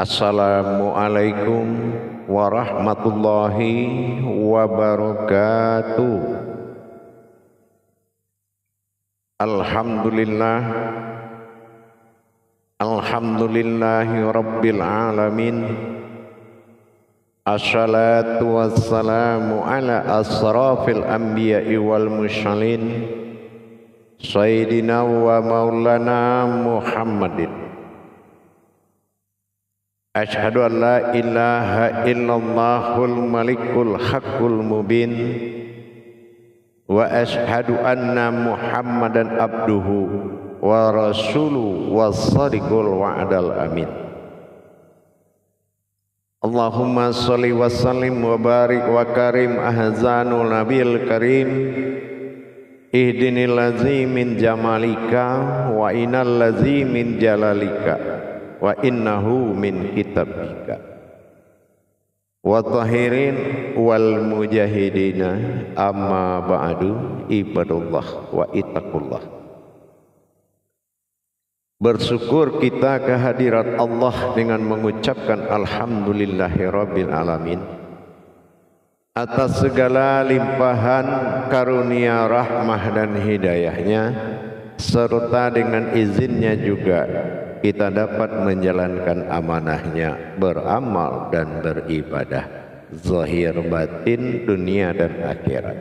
Assalamualaikum warahmatullahi wabarakatuh. Alhamdulillah, alhamdulillahi rabbil alamin. Assalatu wassalamu ala asrafil anbiya'i wal mursalin Sayyidina wa maulana Muhammadin. Asyhadu an la ilaha illallahul malikul haqqul mubin wa asyhadu anna Muhammadan abduhu wa rasuluhu was-sadiqul wa'dal amin. Allahumma sholli wa sallim wa barik wa karim ahzanul nabil karim ihdinil ladzi min jamalika wa innal ladzi min jalalika wa innahu min kitabika wa tahirin wal mujahidina amma ba'du ibadullah wa ittaqullah. Bersyukur kita kehadirat Allah dengan mengucapkan alhamdulillahirabbil alamin atas segala limpahan karunia rahmah dan hidayahnya, serta dengan izinnya juga kita dapat menjalankan amanahnya, beramal dan beribadah zahir batin dunia dan akhirat.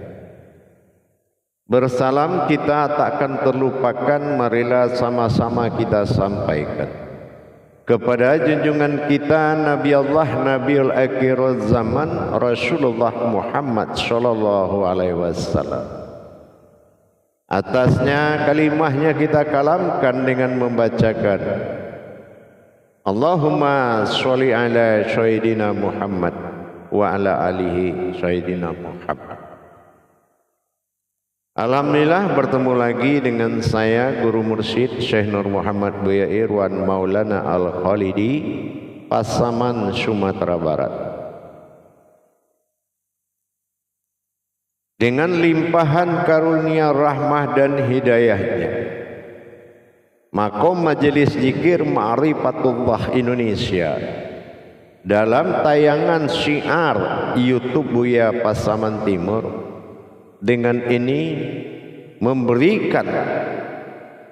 Bersalam kita tak akan terlupakan, marilah sama-sama kita sampaikan kepada junjungan kita Nabi Allah Nabiul Akhirul Zaman Rasulullah Muhammad sallallahu alaihi wasallam. Atasnya kalimahnya kita kalamkan dengan membacakan Allahumma sholli ala sayyidina Muhammad wa ala alihi sayyidina Muhammad. Alhamdulillah bertemu lagi dengan saya Guru Mursyid Syekh Nur Muhammad Buya Irwan Maulana Al-Khalidi, Pasaman, Sumatera Barat. Dengan limpahan karunia rahmah dan hidayahnya, Makom Majelis Zikir Ma'rifatullah Indonesia dalam tayangan syiar YouTube Buya Pasaman Timur dengan ini memberikan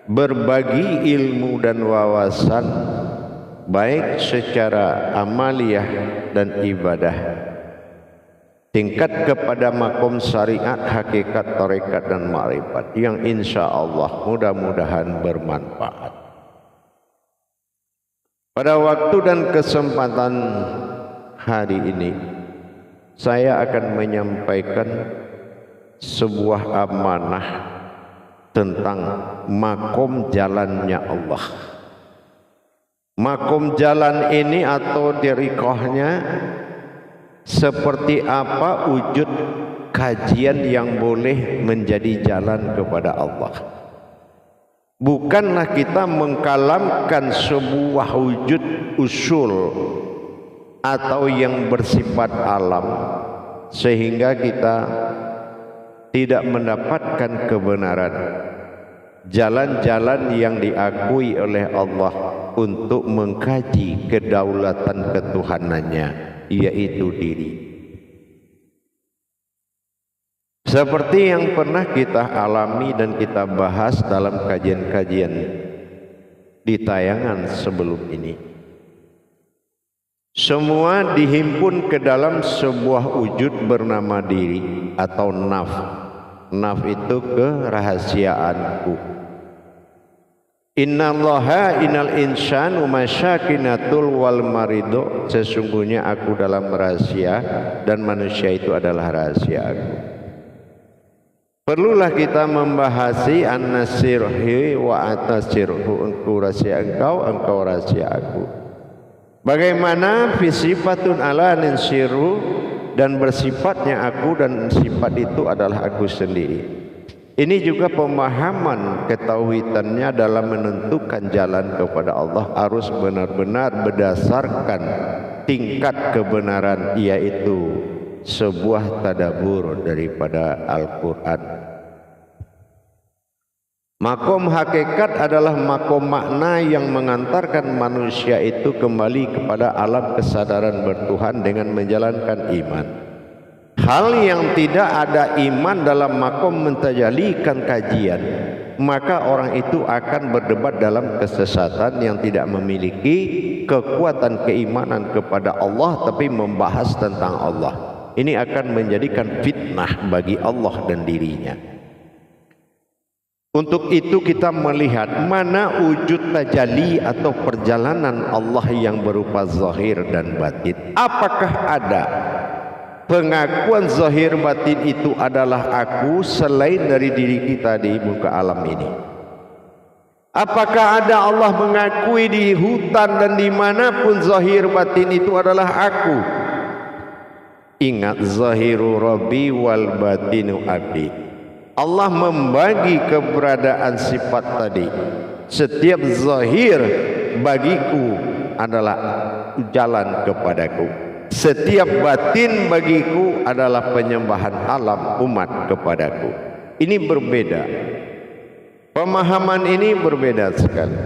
berbagi ilmu dan wawasan baik secara amaliyah dan ibadah, tingkat kepada makom syariat, hakikat, tarekat dan ma'rifat yang insya Allah mudah-mudahan bermanfaat. Pada waktu dan kesempatan hari ini saya akan menyampaikan sebuah amanah tentang makom jalannya Allah. Makom jalan ini atau tariqahnya seperti apa wujud kajian yang boleh menjadi jalan kepada Allah. Bukanlah kita mengkalamkan sebuah wujud usul atau yang bersifat alam sehingga kita tidak mendapatkan kebenaran jalan-jalan yang diakui oleh Allah untuk mengkaji kedaulatan ketuhanannya, yaitu diri. Seperti yang pernah kita alami dan kita bahas dalam kajian-kajian di tayangan sebelum ini, semua dihimpun ke dalam sebuah wujud bernama diri atau naf. Naf itu kerahasiaanku. Innallaha innal insanu masyakinatul wal marido. Sesungguhnya aku dalam rahasia dan manusia itu adalah rahasia aku. Perlulah kita membahasi an-nasirhi wa atasirhu. Engkau rahasia engkau, engkau rahasia aku. Bagaimana fisifatun ala ninsiru, dan bersifatnya aku dan sifat itu adalah aku sendiri. Ini juga pemahaman ketauhidannya dalam menentukan jalan kepada Allah harus benar-benar berdasarkan tingkat kebenaran, yaitu sebuah tadabbur daripada Al-Quran. Makom hakikat adalah makom makna yang mengantarkan manusia itu kembali kepada alam kesadaran bertuhan dengan menjalankan iman. Hal yang tidak ada iman dalam makom mentajalikan kajian, maka orang itu akan berdebat dalam kesesatan yang tidak memiliki kekuatan keimanan kepada Allah, tapi membahas tentang Allah. Ini akan menjadikan fitnah bagi Allah dan dirinya. Untuk itu kita melihat mana wujud tajalli atau perjalanan Allah yang berupa zahir dan batin. Apakah ada pengakuan zahir batin itu adalah aku selain dari diri kita di muka alam ini? Apakah ada Allah mengakui di hutan dan dimanapun zahir batin itu adalah aku? Ingat, zahiru Rabbi wal batinu abdi. Allah membagi keberadaan sifat tadi. Setiap zahir bagiku adalah jalan kepadaku. Setiap batin bagiku adalah penyembahan alam umat kepadaku. Ini berbeda. Pemahaman ini berbeda sekali.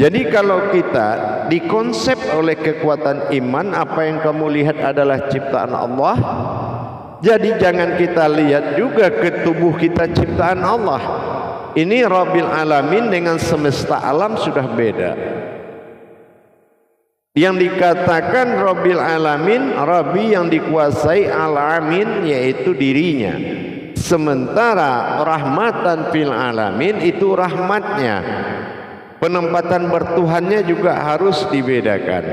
Jadi kalau kita dikonsep oleh kekuatan iman, apa yang kamu lihat adalah ciptaan Allah. Jadi jangan kita lihat juga ke tubuh kita ciptaan Allah. Ini Rabbil Alamin dengan semesta alam sudah beda. Yang dikatakan Rabbil Alamin, Rabbi yang dikuasai Alamin yaitu dirinya. Sementara rahmatan fil alamin itu rahmatnya. Penempatan bertuhannya juga harus dibedakan.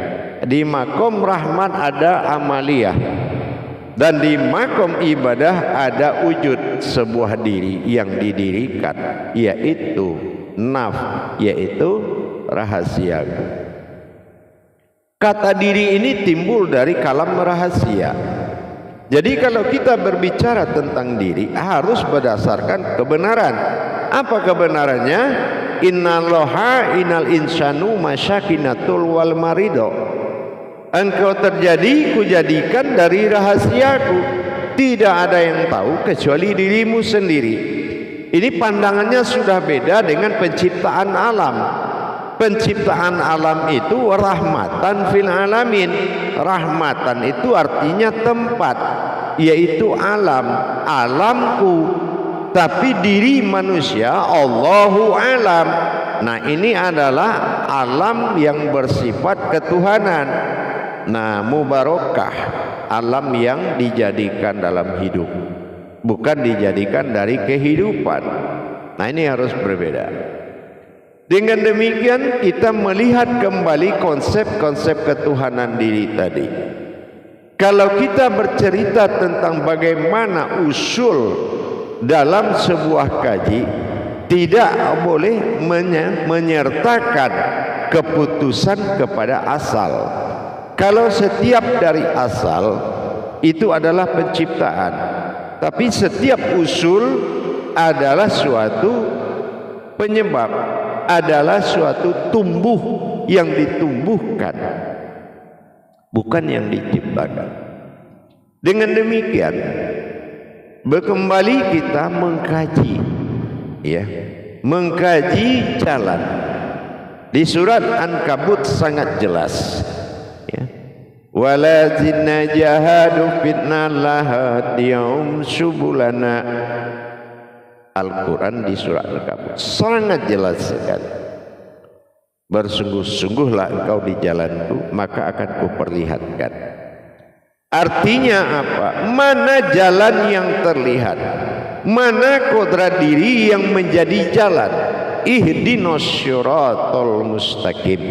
Di makom rahmat ada amaliyah. Dan di makom ibadah ada wujud sebuah diri yang didirikan, yaitu naf, yaitu rahasia. Kata diri ini timbul dari kalam rahasia. Jadi kalau kita berbicara tentang diri harus berdasarkan kebenaran. Apa kebenarannya? Innallaha innal insanu masyakinatul wal marido. Engkau terjadi, kujadikan dari rahasiaku. Tidak ada yang tahu kecuali dirimu sendiri. Ini pandangannya sudah beda dengan penciptaan alam. Penciptaan alam itu rahmatan fil alamin. Rahmatan itu artinya tempat, yaitu alam, alamku. Tapi diri manusia Allahu alam. Nah, ini adalah alam yang bersifat ketuhanan. Nah, mubarakah, alam yang dijadikan dalam hidup, bukan dijadikan dari kehidupan. Nah, ini harus berbeda. Dengan demikian kita melihat kembali konsep-konsep ketuhanan diri tadi. Kalau kita bercerita tentang bagaimana usul dalam sebuah kaji, tidak boleh menyertakan keputusan kepada asal. Kalau setiap dari asal itu adalah penciptaan, tapi setiap usul adalah suatu penyebab, adalah suatu tumbuh yang ditumbuhkan, bukan yang diciptakan. Dengan demikian, kembali kita mengkaji, ya, mengkaji jalan. Di surat Ankabut sangat jelas. Walazina jahadu fitna lahadiyum subulana. Al-Quran di surat Al-Kabut sangat jelas sekali. Bersungguh-sungguhlah engkau di jalanku, maka akan kuperlihatkan. Artinya apa? Mana jalan yang terlihat? Mana kodrat diri yang menjadi jalan? Ihdinas syiratal mustaqim.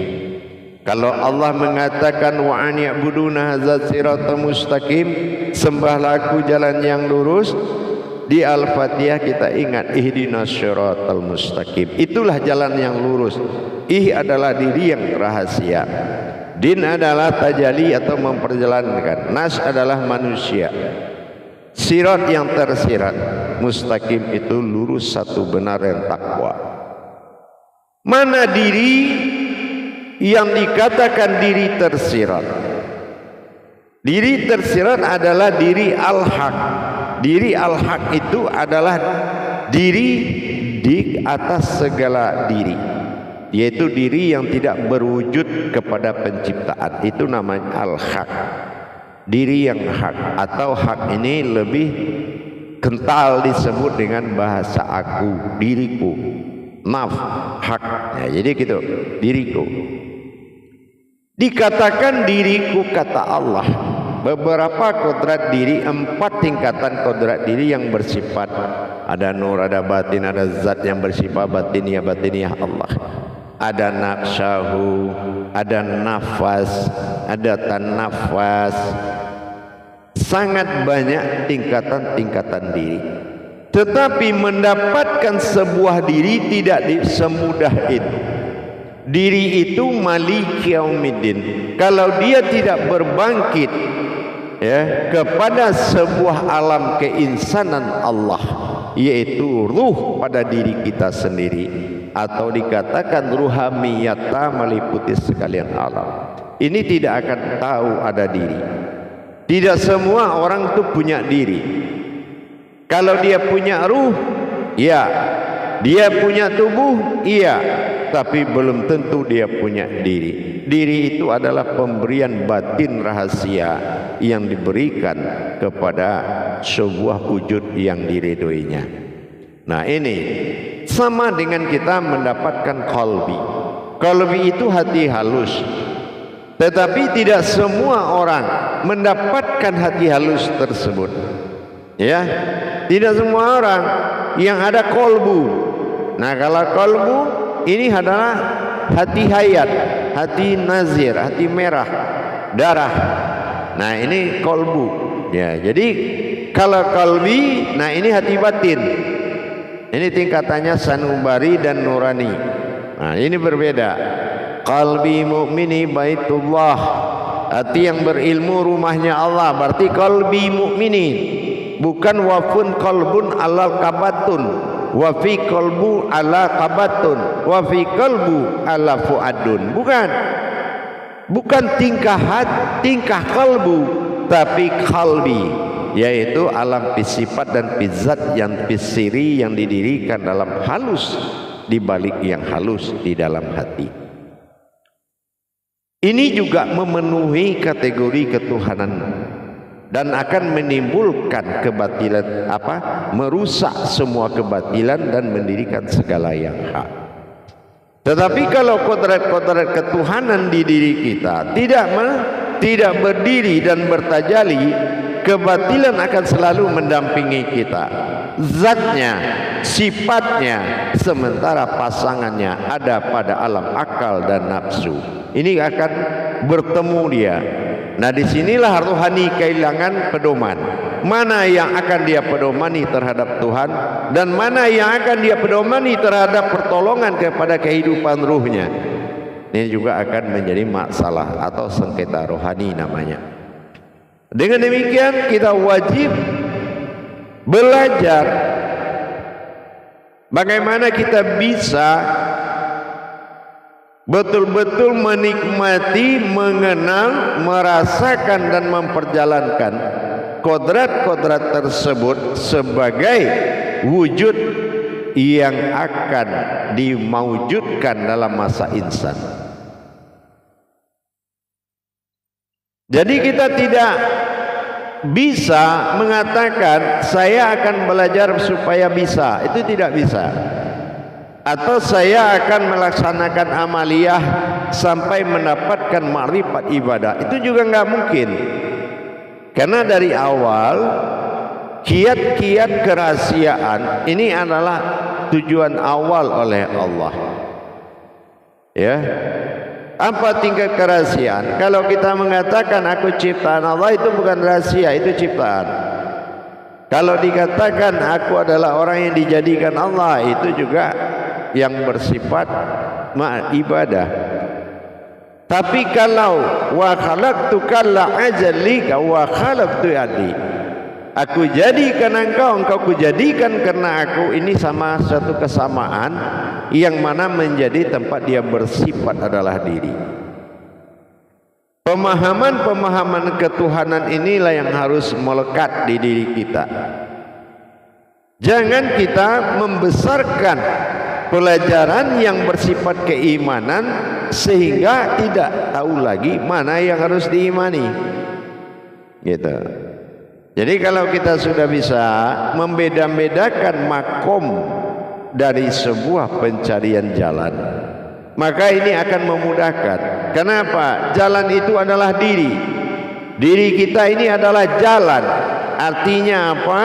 Kalau Allah mengatakan wa an ya'buduna hadzal siratal mustaqim, sembahlah aku jalan yang lurus, di Al-Fatihah kita ingat ihdinas syiratal mustaqim. Itulah jalan yang lurus. Ih adalah diri yang rahasia. Din adalah tajalli atau memperjalankan. Nas adalah manusia. Sirat yang tersirat. Mustaqim itu lurus, satu benar yang takwa. Mana diri yang dikatakan diri tersirat? Diri tersirat adalah diri al-haq. Diri al-haq itu adalah diri didik atas segala diri, yaitu diri yang tidak berwujud kepada penciptaan. Itu namanya al-haq, diri yang hak, atau hak ini lebih kental disebut dengan bahasa aku, diriku, naf, hak. Ya, jadi gitu, diriku. Dikatakan diriku kata Allah. Beberapa kodrat diri, 4 tingkatan kodrat diri yang bersifat, ada nur, ada batin, ada zat yang bersifat batiniah Allah. Ada naqsyahu, ada nafas, ada tanafas. Sangat banyak tingkatan-tingkatan diri. Tetapi mendapatkan sebuah diri tidak semudah itu. Diri itu malik yaumiddin. Kalau dia tidak berbangkit ya kepada sebuah alam keinsanan Allah, yaitu ruh pada diri kita sendiri, atau dikatakan ruhamiyata, meliputi sekalian alam, ini tidak akan tahu ada diri. Tidak semua orang itu punya diri. Kalau dia punya ruh, ya. Dia punya tubuh, iya, tapi belum tentu dia punya diri. Diri itu adalah pemberian batin rahasia yang diberikan kepada sebuah wujud yang diridhoinya. Nah, ini sama dengan kita mendapatkan qalbi. Qalbi itu hati halus. Tetapi tidak semua orang mendapatkan hati halus tersebut. Ya, tidak semua orang yang ada qalbu. Nah, kalau qalbu ini adalah hati hayat, hati nazir, hati merah, darah. Nah, ini qalbu. Ya, jadi kalau qalbi, nah ini hati batin. Ini tingkatannya sanubari dan nurani. Nah, ini berbeda. Qalbi mu'mini baitullah, hati yang berilmu rumahnya Allah, berarti qalbi mu'mini, bukan wafun qalbun alal kabatun, wa fi qalbu ala kabatun, wa fi qalbu ala fuadun. Bukan tingkah kalbu, tapi kalbi, yaitu alam sifat dan zat yang siri yang didirikan dalam halus, di balik yang halus di dalam hati. Ini juga memenuhi kategori ketuhanan dan akan menimbulkan kebatilan, merusak semua kebatilan dan mendirikan segala yang hak. Tetapi kalau kodrat-kodrat ketuhanan di diri kita tidak berdiri dan bertajalli, kebatilan akan selalu mendampingi kita, zatnya, sifatnya, sementara pasangannya ada pada alam akal dan nafsu. Ini akan bertemu dia. Nah, disinilah rohani kehilangan pedoman. Mana yang akan dia pedomani terhadap Tuhan, dan mana yang akan dia pedomani terhadap pertolongan kepada kehidupan ruhnya. Ini juga akan menjadi masalah atau sengketa rohani namanya. Dengan demikian kita wajib belajar bagaimana kita bisa betul-betul menikmati, mengenal, merasakan dan memperjalankan kodrat-kodrat tersebut sebagai wujud yang akan dimaujudkan dalam masa insan. Jadi kita tidak bisa mengatakan saya akan belajar supaya bisa, itu tidak bisa. Atau saya akan melaksanakan amaliyah sampai mendapatkan makrifat ibadah, itu juga nggak mungkin. Karena dari awal kiat-kiat kerahasiaan ini adalah tujuan awal oleh Allah. Ya, apa tingkat kerahasiaan? Kalau kita mengatakan aku ciptaan Allah, itu bukan rahasia, itu ciptaan. Kalau dikatakan aku adalah orang yang dijadikan Allah, itu juga yang bersifat ibadah. Tapi kalau wa khalaqtuka la'ajalika wa khalaqtu yadi, aku jadikan engkau, engkau kujadikan karena aku, ini sama satu kesamaan yang mana menjadi tempat dia bersifat adalah diri. Pemahaman-pemahaman ketuhanan inilah yang harus melekat di diri kita. Jangan kita membesarkan pelajaran yang bersifat keimanan sehingga tidak tahu lagi mana yang harus diimani. Gitu. Jadi kalau kita sudah bisa membeda-bedakan makom dari sebuah pencarian jalan, maka ini akan memudahkan. Kenapa? Jalan itu adalah diri. Diri kita ini adalah jalan. Artinya apa?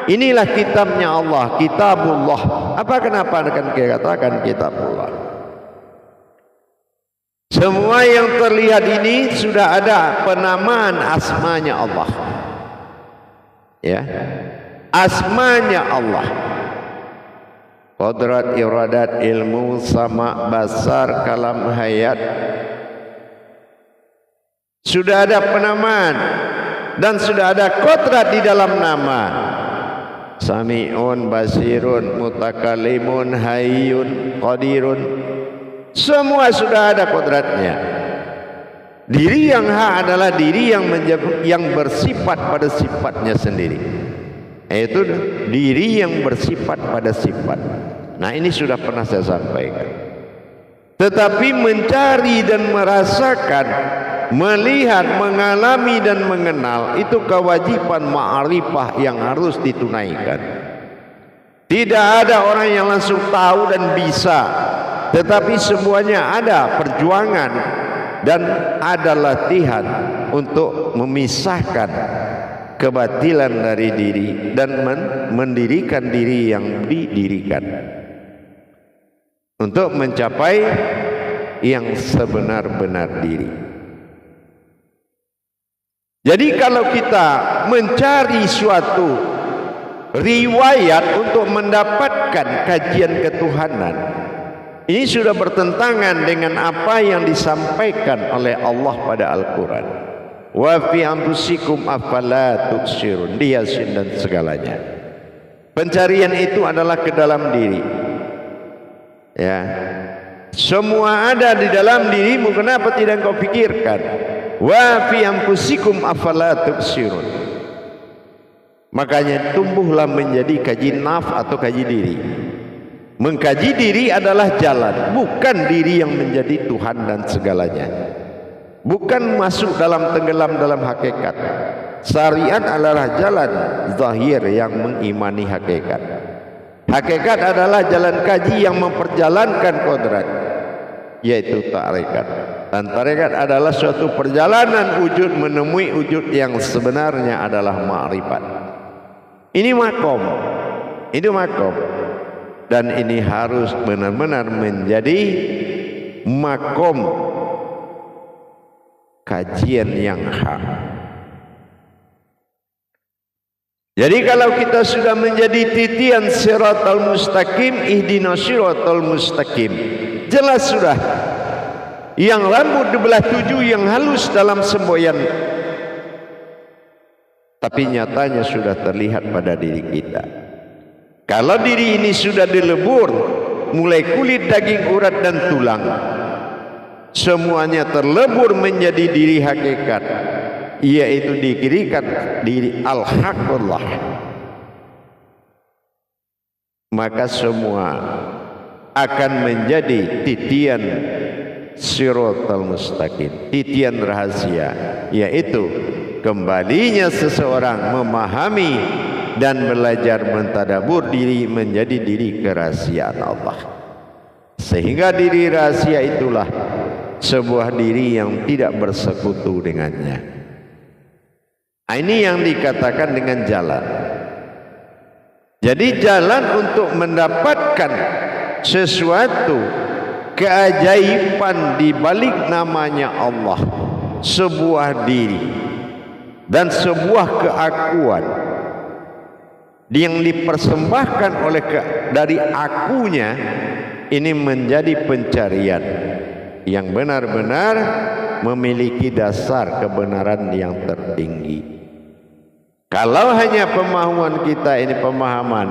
Inilah kitabnya Allah, kitabullah. Apa kenapa akan dikatakan kitabullah? Semua yang terlihat ini sudah ada penamaan asmanya Allah. Ya, asmanya Allah. Qadrat, iradat, ilmu, sama, basar, kalam, hayat. Sudah ada penamaan dan sudah ada qadrat di dalam nama. Sami'un, basirun, mutakalimun, hayyun, qadirun. Semua sudah ada qadratnya. Diri yang hak adalah diri yang bersifat pada sifatnya sendiri. Yaitu diri yang bersifat pada sifat. Nah, ini sudah pernah saya sampaikan. Tetapi mencari dan merasakan, melihat, mengalami dan mengenal itu kewajiban ma'rifah yang harus ditunaikan. Tidak ada orang yang langsung tahu dan bisa, tetapi semuanya ada perjuangan dan ada latihan untuk memisahkan kebatilan dari diri dan mendirikan diri yang didirikan untuk mencapai yang sebenar-benar diri. Jadi kalau kita mencari suatu riwayat untuk mendapatkan kajian ketuhanan, ini sudah bertentangan dengan apa yang disampaikan oleh Allah pada Al-Quran. Wa fi anfusikum afala tubsirun, di Yasin dan segalanya. Pencarian itu adalah ke dalam diri. Ya, semua ada di dalam dirimu. Kenapa tidak kau pikirkan? Wa fi anfusikum afala tubsirun. Makanya tumbuhlah menjadi kaji naf atau kaji diri. Mengkaji diri adalah jalan, bukan diri yang menjadi Tuhan dan segalanya. Bukan masuk dalam tenggelam dalam hakikat. Syariat adalah jalan zahir yang mengimani hakikat. Hakikat adalah jalan kaji yang memperjalankan kodrat, yaitu tarekat. Dan tarekat adalah suatu perjalanan wujud menemui wujud yang sebenarnya adalah ma'rifat. Ini makom, itu makom. Dan ini harus benar-benar menjadi makom kajian yang hak. Jadi kalau kita sudah menjadi titian siratal mustaqim, ihdinas siratal mustaqim, jelas sudah. Yang rambut dibelah 7 yang halus dalam semboyan, tapi nyatanya sudah terlihat pada diri kita. Kalau diri ini sudah dilebur, mulai kulit, daging, urat dan tulang, semuanya terlebur menjadi diri hakikat, yaitu dikirikan diri al-haqullah. Maka semua akan menjadi titian siratal mustaqim, titian rahasia, yaitu kembalinya seseorang memahami dan belajar mentadabur diri menjadi diri kerahasiaan Allah. Sehingga diri rahasia itulah sebuah diri yang tidak bersekutu dengannya. Ini yang dikatakan dengan jalan. Jadi jalan untuk mendapatkan sesuatu keajaiban di balik namanya Allah, sebuah diri dan sebuah keakuan yang dipersembahkan oleh dari akunya, ini menjadi pencarian yang benar-benar memiliki dasar kebenaran yang tertinggi. Kalau hanya pemahaman kita ini pemahaman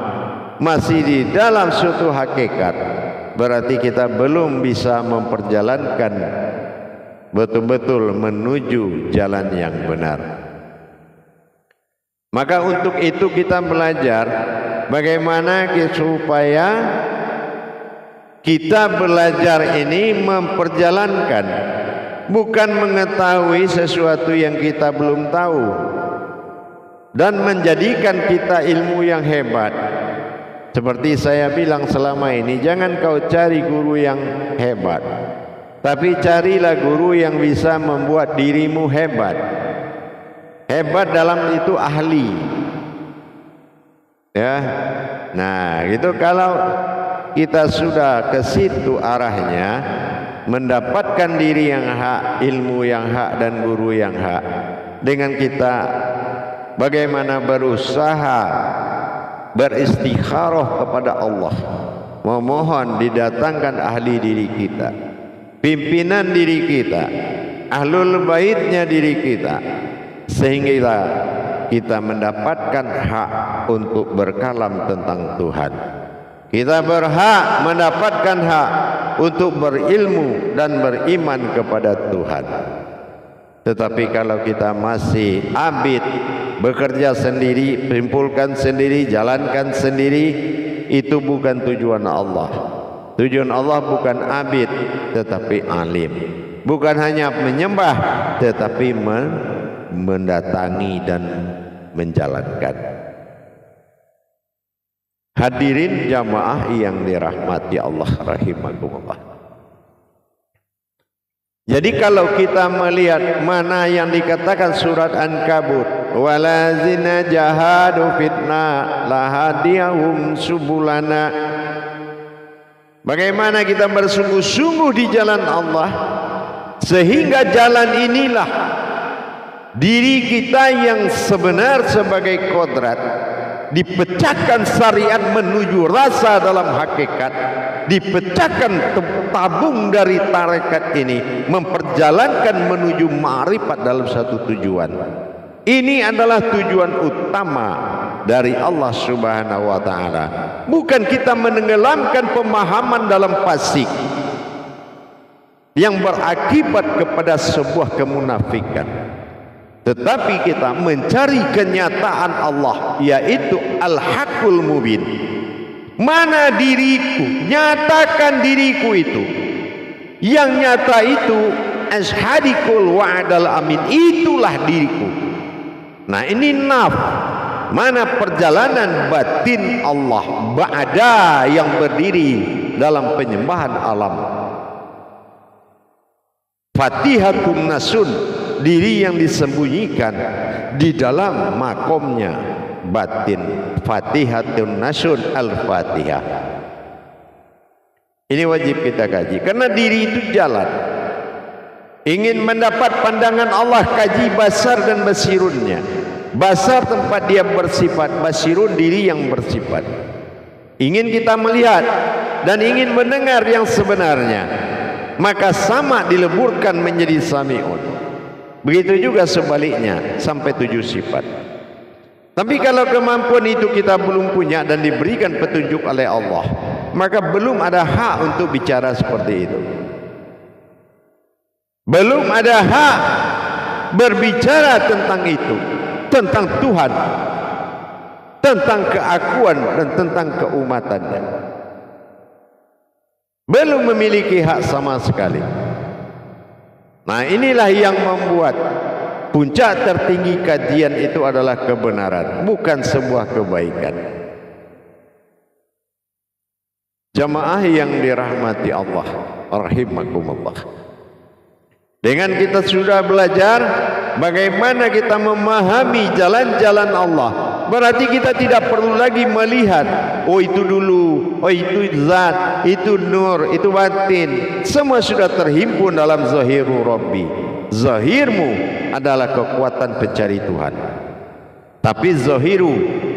masih di dalam suatu hakikat, berarti kita belum bisa memperjalankan betul-betul menuju jalan yang benar. Maka untuk itu kita belajar bagaimana supaya kita belajar ini memperjalankan, bukan mengetahui sesuatu yang kita belum tahu dan menjadikan kita ilmu yang hebat. Seperti saya bilang selama ini, jangan kau cari guru yang hebat, tapi carilah guru yang bisa membuat dirimu hebat. Hebat dalam itu ahli. Ya. Nah, gitu kalau kita sudah ke situ arahnya, mendapatkan diri yang hak, ilmu yang hak dan guru yang hak, dengan kita bagaimana berusaha beristikharah kepada Allah, memohon didatangkan ahli diri kita, pimpinan diri kita, ahlul baitnya diri kita, sehingga kita mendapatkan hak untuk berkalam tentang Tuhan. Kita berhak mendapatkan hak untuk berilmu dan beriman kepada Tuhan. Tetapi kalau kita masih abid, bekerja sendiri, simpulkan sendiri, jalankan sendiri, itu bukan tujuan Allah. Tujuan Allah bukan abid, tetapi alim. Bukan hanya menyembah, tetapi mendatangi dan menjalankan. Hadirin jamaah yang dirahmati Allah rahimakumullah. Jadi kalau kita melihat mana yang dikatakan surat Ankabut, walazina jahadu fitna lahadiyahum subulana, bagaimana kita bersungguh-sungguh di jalan Allah, sehingga jalan inilah diri kita yang sebenar sebagai kodrat, dipecahkan syariat menuju rasa dalam hakikat, dipecahkan tabung dari tarekat ini, memperjalankan menuju ma'rifat dalam satu tujuan. Ini adalah tujuan utama dari Allah Subhanahu wa ta'ala. Bukan kita menenggelamkan pemahaman dalam fasik yang berakibat kepada sebuah kemunafikan, tetapi kita mencari kenyataan Allah, yaitu Al-Haqqul Mubin. Mana diriku? Nyatakan diriku itu. Yang nyata itu ashadikul wa'adal amin, itulah diriku. Nah, ini naf. Mana perjalanan batin Allah ba'da yang berdiri dalam penyembahan alam. Fatihatun nasun, diri yang disembunyikan di dalam makomnya batin. Fatihatun nasun al-fatihah. Ini wajib kita kaji, karena diri itu jalan. Ingin mendapat pandangan Allah, kaji basar dan basirunnya. Basar tempat dia bersifat, basirun diri yang bersifat. Ingin kita melihat dan ingin mendengar yang sebenarnya, maka sama dileburkan menjadi sami'un. Begitu juga sebaliknya sampai 7 sifat. Tapi kalau kemampuan itu kita belum punya dan diberikan petunjuk oleh Allah, maka belum ada hak untuk bicara seperti itu. Belum ada hak berbicara tentang itu, tentang Tuhan, tentang keakuan dan tentang keumatannya. Belum memiliki hak sama sekali. Nah, inilah yang membuat puncak tertinggi kajian itu adalah kebenaran, bukan sebuah kebaikan. Jamaah yang dirahmati Allah rahimakumullah. Dengan kita sudah belajar bagaimana kita memahami jalan-jalan Allah, berarti kita tidak perlu lagi melihat, oh itu dulu, oh itu zat, itu nur, itu batin. Semua sudah terhimpun dalam zahiru Rabbi. Zahirmu adalah kekuatan pencari Tuhan. Tapi zahiru,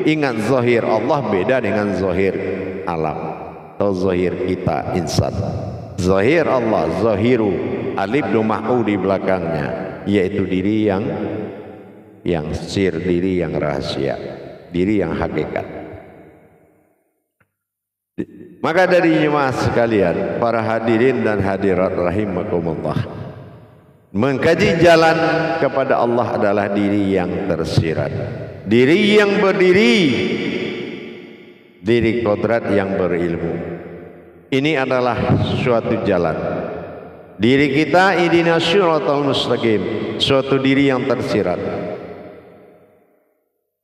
ingat zahir Allah beda dengan zahir alam atau zahir kita insan. Zahir Allah, zahiru, alif doma'u di belakangnya, yaitu diri yang sir, diri yang rahasia, diri yang hakikat. Maka dari jemaah sekalian, para hadirin dan hadirat rahimakumullah, Mengkaji jalan kepada Allah adalah diri yang tersirat, diri yang berdiri, diri kodrat yang berilmu. Ini adalah suatu jalan. Diri kita ihdinas siratal mustaqim, suatu diri yang tersirat.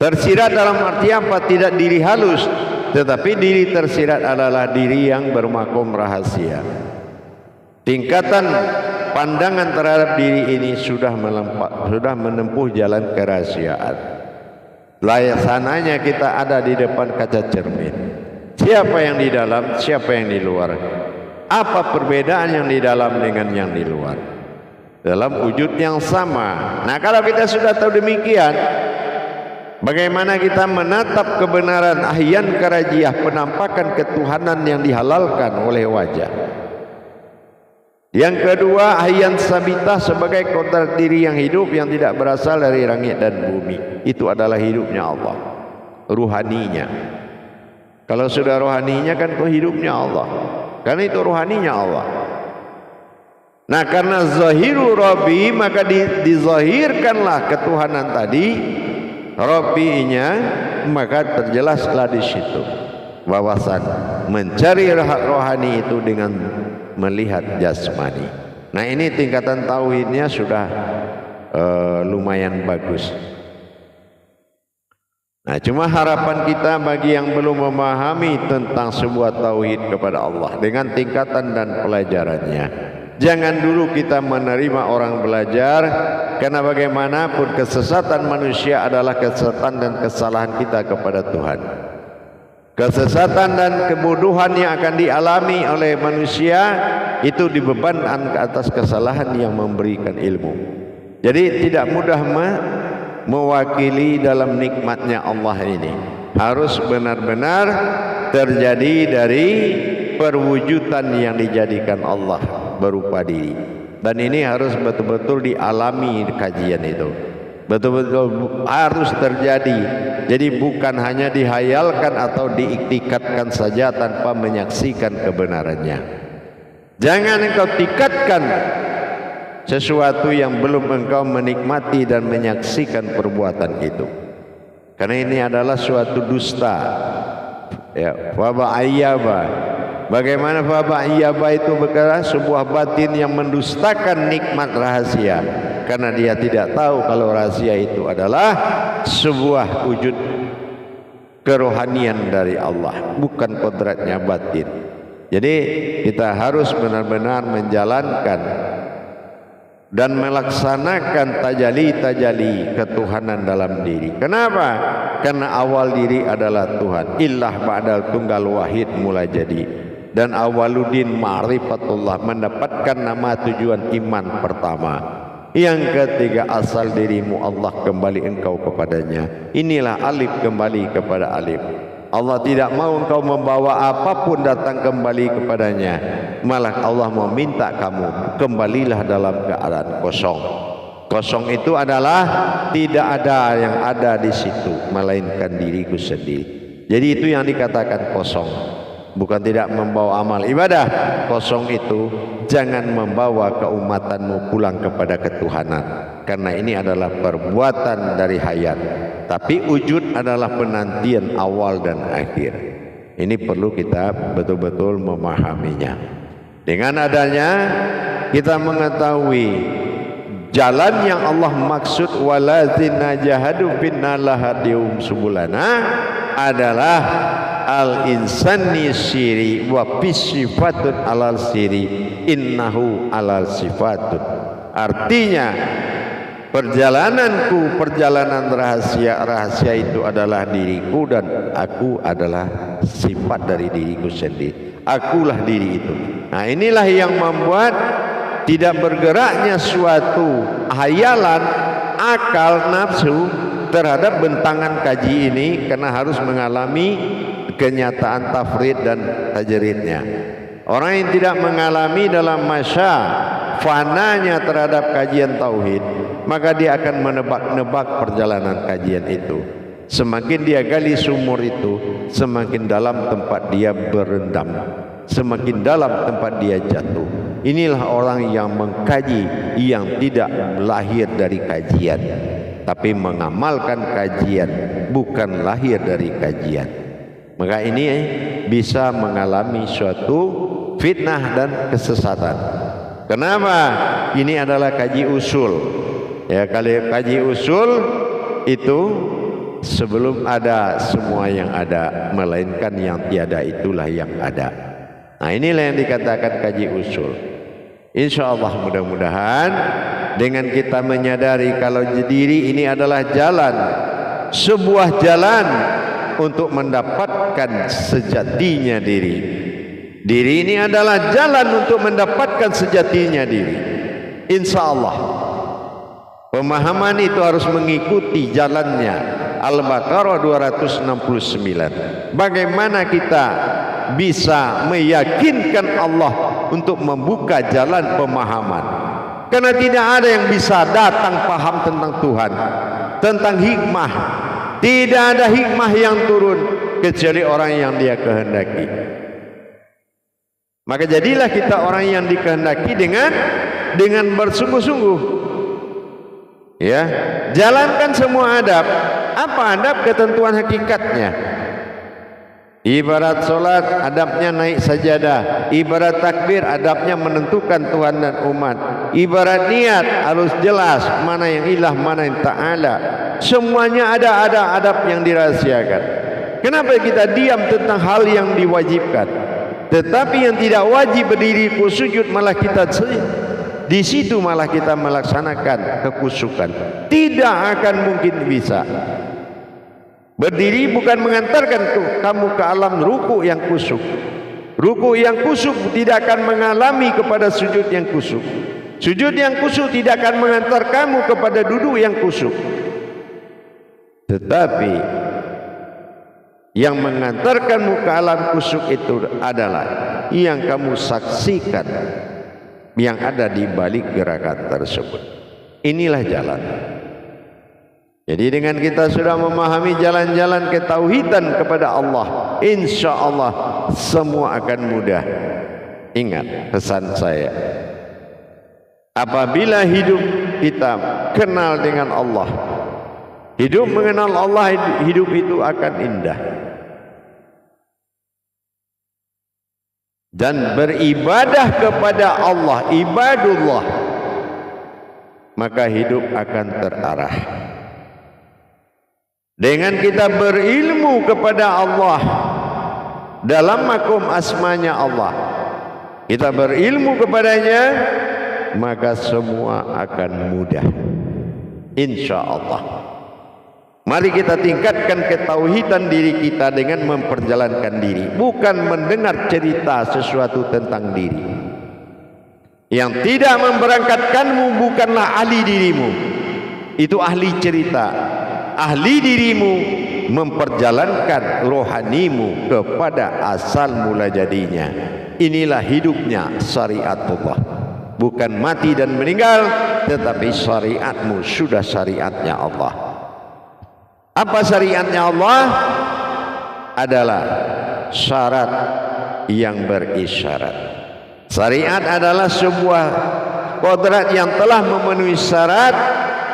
Tersirat dalam arti apa? Tidak diri halus, tetapi diri tersirat adalah diri yang bermakom rahasia. Tingkatan pandangan terhadap diri ini sudah menempuh jalan kerahasiaan. Layasananya kita ada di depan kaca cermin. Siapa yang di dalam, siapa yang di luar? Apa perbedaan yang di dalam dengan yang di luar? Dalam wujud yang sama. Nah, kalau kita sudah tahu demikian, bagaimana kita menatap kebenaran ahyan karajiah, penampakan ketuhanan yang dihalalkan oleh wajah. Yang kedua, ahyan sabitah sebagai kodrat diri yang hidup yang tidak berasal dari langit dan bumi. Itu adalah hidupnya Allah, ruhaninya. Kalau sudah rohaninya kan itu hidupnya Allah, karena itu rohaninya Allah. Nah, karena zahiru Rabbi, maka dizahirkanlah ketuhanan tadi, Rabbinya, maka terjelaslah di situ wawasan mencari rohani itu dengan melihat jasmani. Nah, ini tingkatan tauhidnya sudah lumayan bagus. Nah, cuma harapan kita bagi yang belum memahami tentang sebuah tauhid kepada Allah dengan tingkatan dan pelajarannya, jangan dulu kita menerima orang belajar, karena bagaimanapun kesesatan manusia adalah kesesatan dan kesalahan kita kepada Tuhan. Kesesatan dan kebodohan yang akan dialami oleh manusia itu dibebankan ke atas kesalahan yang memberikan ilmu. Jadi tidak mudah mewakili dalam nikmatnya Allah ini. Harus benar-benar terjadi dari perwujudan yang dijadikan Allah berupa diri. Dan ini harus betul-betul dialami kajian itu. Betul-betul harus terjadi. Jadi bukan hanya dihayalkan atau diiktikatkan saja tanpa menyaksikan kebenarannya. Jangan engkau tikatkan sesuatu yang belum engkau menikmati dan menyaksikan perbuatan itu, karena ini adalah suatu dusta. Ya, waba'ayyaba. Bagaimana waba'ayyaba itu berkata sebuah batin yang mendustakan nikmat rahasia, karena dia tidak tahu kalau rahasia itu adalah sebuah wujud kerohanian dari Allah, bukan kodratnya batin. Jadi kita harus benar-benar menjalankan dan melaksanakan tajali-tajali ketuhanan dalam diri. Kenapa? Karena awal diri adalah Tuhan. Ilah ba'dal tunggal wahid mulai jadi. Dan awaludin ma'rifatullah, mendapatkan nama tujuan iman pertama. Yang ketiga, asal dirimu Allah, kembali engkau kepadanya. Inilah alif kembali kepada alif. Allah tidak mau engkau membawa apapun datang kembali kepadanya, malah Allah mau minta kamu kembalilah dalam keadaan kosong. Kosong itu adalah tidak ada yang ada di situ melainkan diriku sendiri. Jadi itu yang dikatakan kosong, bukan tidak membawa amal ibadah. Kosong itu jangan membawa keumatanmu pulang kepada ketuhanan, karena ini adalah perbuatan dari hayat. Tapi wujud adalah penantian awal dan akhir. Ini perlu kita betul-betul memahaminya. Dengan adanya kita mengetahui jalan yang Allah maksud, walazina jahadu finna lahadihum subulana, adalah al-insani siri wa sifatun alal siri innahu alal sifatun. Artinya perjalananku, perjalanan rahasia, rahasia itu adalah diriku dan aku adalah sifat dari diriku sendiri. Akulah diri itu. Nah, inilah yang membuat tidak bergeraknya suatu hayalan, akal, nafsu terhadap bentangan kaji ini, karena harus mengalami kenyataan tafrid dan tajridnya. Orang yang tidak mengalami dalam masa fananya terhadap kajian tauhid, maka dia akan menebak-nebak perjalanan kajian itu. Semakin dia gali sumur itu, semakin dalam tempat dia berendam, semakin dalam tempat dia jatuh. Inilah orang yang mengkaji, yang tidak lahir dari kajian, tapi mengamalkan kajian, bukan lahir dari kajian. Maka ini bisa mengalami suatu fitnah dan kesesatan. Kenapa? Ini adalah kaji usul. Ya, kalau kaji usul itu sebelum ada semua yang ada, melainkan yang tiada itulah yang ada. Nah, inilah yang dikatakan kaji usul. Insya Allah mudah-mudahan dengan kita menyadari kalau diri ini adalah jalan, sebuah jalan untuk mendapatkan sejatinya diri. Diri ini adalah jalan untuk mendapatkan sejatinya diri. Insya Allah pemahaman itu harus mengikuti jalannya. Al-Baqarah 269. Bagaimana kita bisa meyakinkan Allah untuk membuka jalan pemahaman? Karena tidak ada yang bisa datang paham tentang Tuhan, tentang hikmah. Tidak ada hikmah yang turun kecuali orang yang Dia kehendaki. Maka jadilah kita orang yang dikehendaki dengan bersungguh-sungguh. Ya, jalankan semua adab. Apa adab? Ketentuan hakikatnya. Ibarat solat, adabnya naik sajadah. Ibarat takbir, adabnya menentukan Tuhan dan umat. Ibarat niat, harus jelas mana yang ilah, mana yang ta'ala. Semuanya ada adab yang dirahasiakan. Kenapa kita diam tentang hal yang diwajibkan? Tetapi yang tidak wajib berdiri sujud malah kita di situ malah kita melaksanakan kekusukan. Tidak akan mungkin bisa. Berdiri bukan mengantarkan kamu ke alam ruku yang kusuk. Ruku yang kusuk tidak akan mengalami kepada sujud yang kusuk. Sujud yang kusuk tidak akan mengantar kamu kepada duduk yang kusuk. Tetapi yang mengantarkanmu ke alam kusuk itu adalah yang kamu saksikan yang ada di balik gerakan tersebut. Inilah jalan. Jadi dengan kita sudah memahami jalan-jalan ketauhidan kepada Allah, insya Allah semua akan mudah. Ingat pesan saya, apabila hidup kita kenal dengan Allah, hidup mengenal Allah, hidup itu akan indah. Dan beribadah kepada Allah, ibadullah, maka hidup akan terarah. Dengan kita berilmu kepada Allah dalam makom asmanya Allah, kita berilmu kepadanya, maka semua akan mudah, insya Allah. Mari kita tingkatkan ketauhidan diri kita dengan memperjalankan diri, bukan mendengar cerita sesuatu tentang diri. Yang tidak memberangkatkanmu bukanlah ahli dirimu, itu ahli cerita. Ahli dirimu memperjalankan rohanimu kepada asal mula jadinya. Inilah hidupnya syariatullah, bukan mati dan meninggal, tetapi syariatmu sudah syariatnya Allah. Apa syariatnya Allah? Adalah syarat yang berisyarat. Syariat adalah sebuah kodrat yang telah memenuhi syarat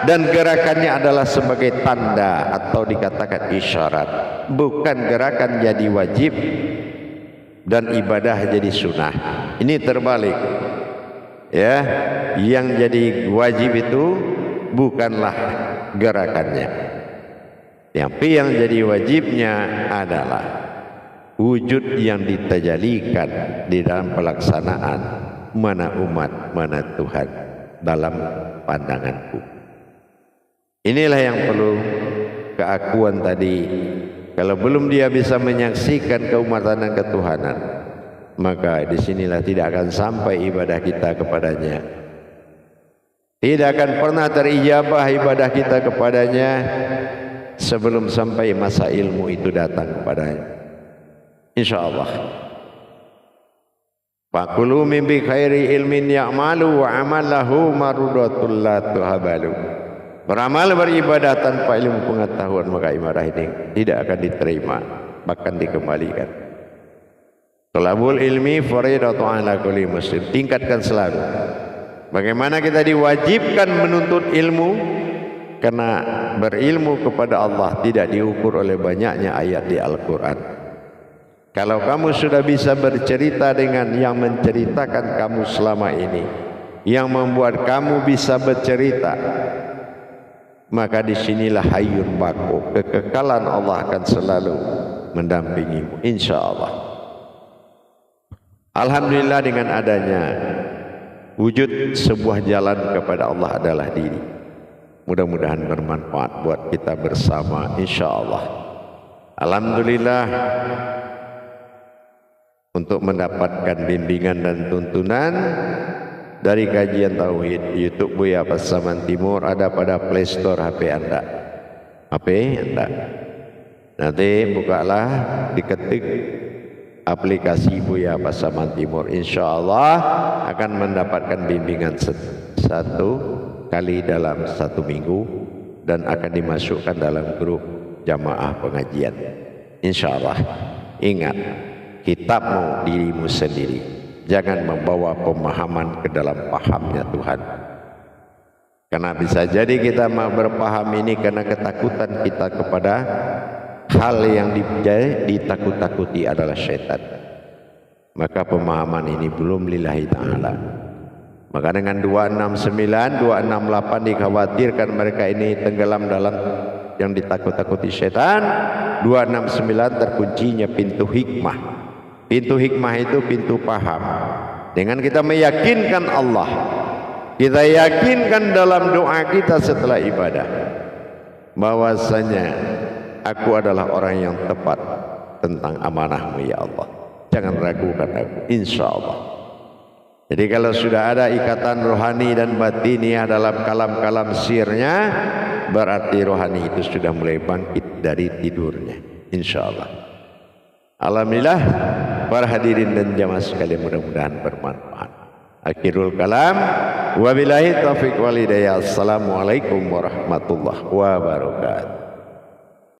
dan gerakannya adalah sebagai tanda atau dikatakan isyarat. Bukan gerakan jadi wajib dan ibadah jadi sunnah. Ini terbalik. Ya, yang jadi wajib itu bukanlah gerakannya. Tapi yang jadi wajibnya adalah wujud yang ditajalikan di dalam pelaksanaan mana umat, mana Tuhan dalam pandanganku. Inilah yang perlu keakuan tadi. Kalau belum dia bisa menyaksikan keumatan dan ketuhanan, maka disinilah tidak akan sampai ibadah kita kepadanya. Tidak akan pernah terijabah ibadah kita kepadanya sebelum sampai masa ilmu itu datang kepadanya. InsyaAllah. Fakulu min bi khairi ilmin ya'malu wa amalahu marudatul la tuhabalu. Beramal beribadah tanpa ilmu pengetahuan, maka ibadah ini tidak akan diterima, bahkan dikembalikan. Thalabul ilmi fariidatu ala kulli muslim. Tingkatkan selalu. Bagaimana kita diwajibkan menuntut ilmu, karena berilmu kepada Allah tidak diukur oleh banyaknya ayat di Al-Quran. Kalau kamu sudah bisa bercerita dengan yang menceritakan kamu selama ini, yang membuat kamu bisa bercerita, maka disinilah hayyun baqo, kekekalan Allah akan selalu mendampingimu, insya Allah. Alhamdulillah, dengan adanya wujud sebuah jalan kepada Allah adalah diri. Mudah-mudahan bermanfaat buat kita bersama, insya Allah. Alhamdulillah, untuk mendapatkan bimbingan dan tuntunan dari kajian Tauhid YouTube Buya Pasaman Timur ada pada Play Store HP Anda. HP Anda. Nanti bukalah, diketik aplikasi Buya Pasaman Timur, insya Allah akan mendapatkan bimbingan satu kali dalam 1 minggu dan akan dimasukkan dalam grup jamaah pengajian, insya Allah. Ingat, kitabmu dirimu sendiri, jangan membawa pemahaman ke dalam pahamnya Tuhan, karena bisa jadi kita mau berpaham ini karena ketakutan kita kepada hal yang ditakut-takuti adalah syaitan. Maka pemahaman ini belum lillahi ta'ala. Maka dengan 269, 268 dikhawatirkan mereka ini tenggelam dalam yang ditakut-takuti syaitan. 269 terkuncinya pintu hikmah. Pintu hikmah itu pintu paham. Dengan kita meyakinkan Allah, kita yakinkan dalam doa kita setelah ibadah bahwasanya aku adalah orang yang tepat tentang amanahmu ya Allah. Jangan ragukan aku, insya Allah. Jadi kalau sudah ada ikatan rohani dan batiniah dalam kalam-kalam sirnya, berarti rohani itu sudah mulai bangkit dari tidurnya, insya Allah. Alhamdulillah, para hadirin dan jamaah sekalian, mudah-mudahan bermanfaat. Akhirul kalam, wabillahi taufiq wal hidayah. Assalamualaikum warahmatullahi wabarakatuh.